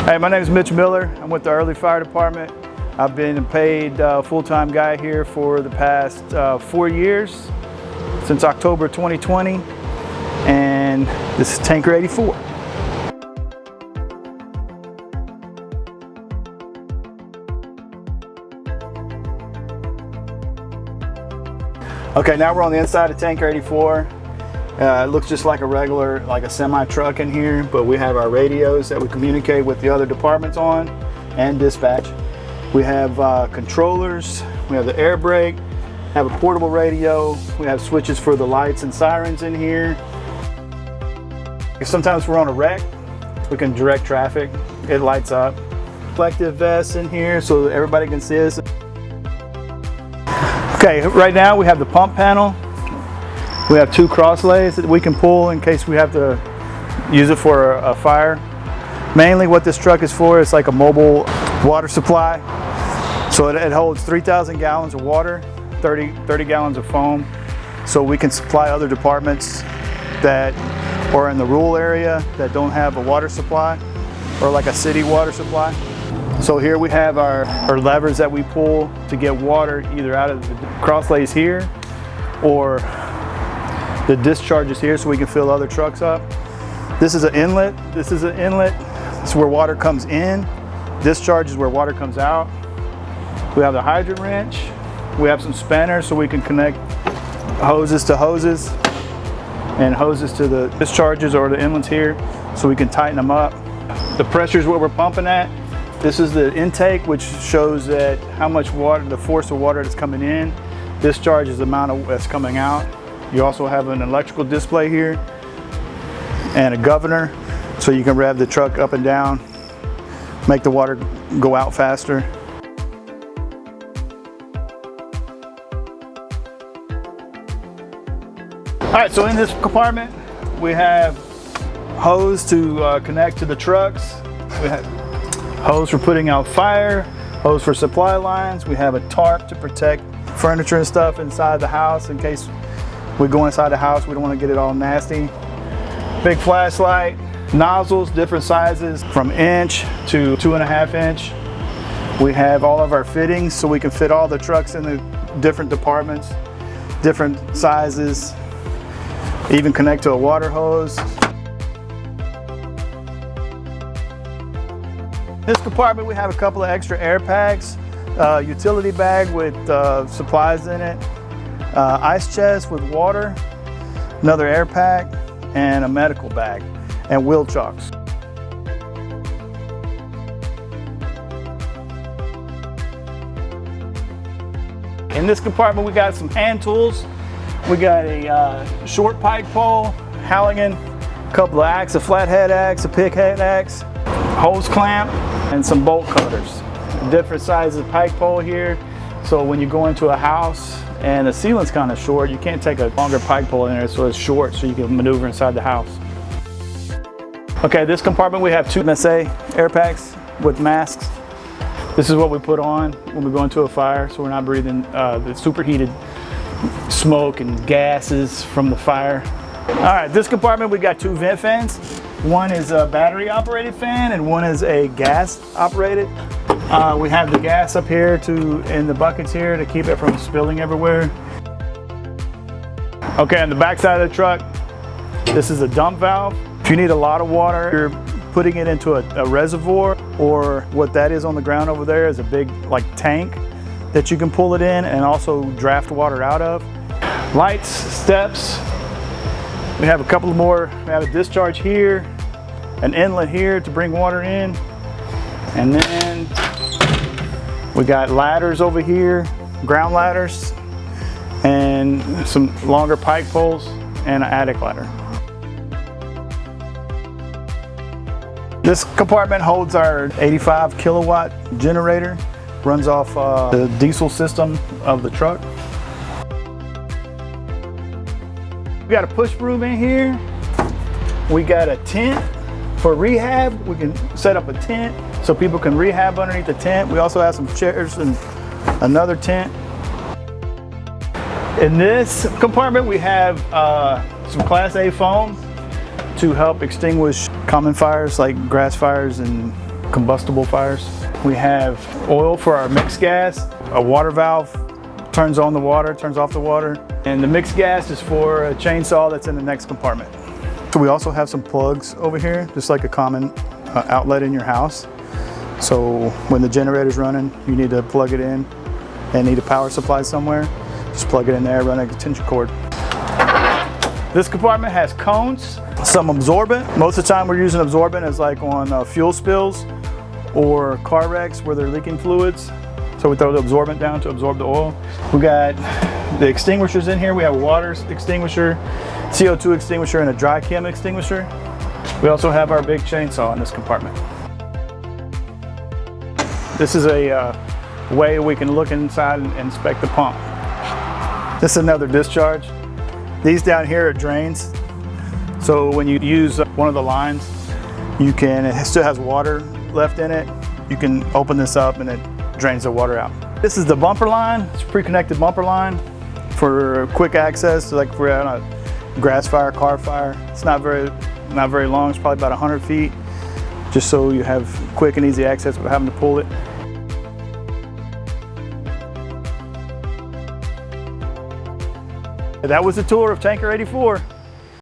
Hey, my name is Mitch Miller. I'm with the Early Fire Department. I've been a paid full-time guy here for the past 4 years, since October 2020, and this is Tanker 84. Okay, now we're on the inside of Tanker 84. It looks just like a regular, like a semi-truck in here, but we have our radios that we communicate with the other departments on, and dispatch. We have controllers, we have the air brake, have a portable radio, we have switches for the lights and sirens in here. Sometimes we're on a wreck, we can direct traffic, it lights up. Reflective vests in here so that everybody can see us. Okay, right now we have the pump panel. We have 2 cross lays that we can pull in case we have to use it for a fire. Mainly what this truck is for is like a mobile water supply. So it holds 3,000 gallons of water, 30 gallons of foam. So we can supply other departments that are in the rural area that don't have a water supply, or like a city water supply. So here we have our levers that we pull to get water either out of the cross lays here or the discharges here so we can fill other trucks up. This is an inlet. This is an inlet. This is where water comes in. Discharge is where water comes out. We have the hydrant wrench. We have some spanners so we can connect hoses to hoses and hoses to the discharges or the inlets here so we can tighten them up. The pressure is what we're pumping at. This is the intake, which shows that how much water, the force of water that's coming in. Discharge is the amount that's coming out. You also have an electrical display here and a governor so you can rev the truck up and down, make the water go out faster. All right, so in this compartment, we have hose to connect to the trucks. We have hose for putting out fire, hose for supply lines. We have a tarp to protect furniture and stuff inside the house in case we go inside the house, we don't want to get it all nasty. Big flashlight, nozzles, different sizes from inch to 2.5 inch. We have all of our fittings so we can fit all the trucks in the different departments, different sizes, even connect to a water hose. This compartment we have a couple of extra air packs, utility bag with supplies in it, ice chest with water, another air pack, and a medical bag, and wheel chocks. In this compartment we got some hand tools. We got a short pike pole, Halligan, a couple of axes, a flathead axe, a pighead axe, hose clamp, and some bolt cutters. Different sizes of pike pole here, so when you go into a house and the ceiling's kind of short, you can't take a longer pike pole in there, so it's short so you can maneuver inside the house. Okay, this compartment we have 2 MSA air packs with masks. This is what we put on when we go into a fire so we're not breathing the superheated smoke and gases from the fire. All right, this compartment we got 2 vent fans. One is a battery operated fan and one is a gas operated. We have the gas up here in the buckets here to keep it from spilling everywhere. Okay, on the back side of the truck, this is a dump valve. If you need a lot of water, you're putting it into a reservoir, or what that is on the ground over there is a big like tank that you can pull it in and also draft water out of. Lights, steps. We have a couple more. We have a discharge here, an inlet here to bring water in, and then we got ladders over here, ground ladders, and some longer pike poles and an attic ladder. This compartment holds our 85 kilowatt generator, runs off the diesel system of the truck. We got a push broom in here. We got a tent for rehab. We can set up a tent so people can rehab underneath the tent. We also have some chairs and another tent. In this compartment, we have some Class A foam to help extinguish common fires like grass fires and combustible fires. We have oil for our mixed gas. A water valve turns on the water, turns off the water. And the mixed gas is for a chainsaw that's in the next compartment. So we also have some plugs over here, just like a common outlet in your house. So when the generator's running, you need to plug it in and need a power supply somewhere. Just plug it in there, run an extension cord. This compartment has cones, some absorbent. Most of the time we're using absorbent as like on fuel spills or car wrecks where they're leaking fluids. So we throw the absorbent down to absorb the oil. We got the extinguishers in here. We have a water extinguisher, CO2 extinguisher, and a dry chem extinguisher. We also have our big chainsaw in this compartment. This is a way we can look inside and inspect the pump. This is another discharge. These down here are drains. So when you use one of the lines, it still has water left in it. You can open this up and it drains the water out. This is the bumper line. It's a pre-connected bumper line for quick access. So like if we're on a grass fire, car fire. It's not very long. It's probably about 100 feet. Just so you have quick and easy access without having to pull it. That was the tour of Tanker 84.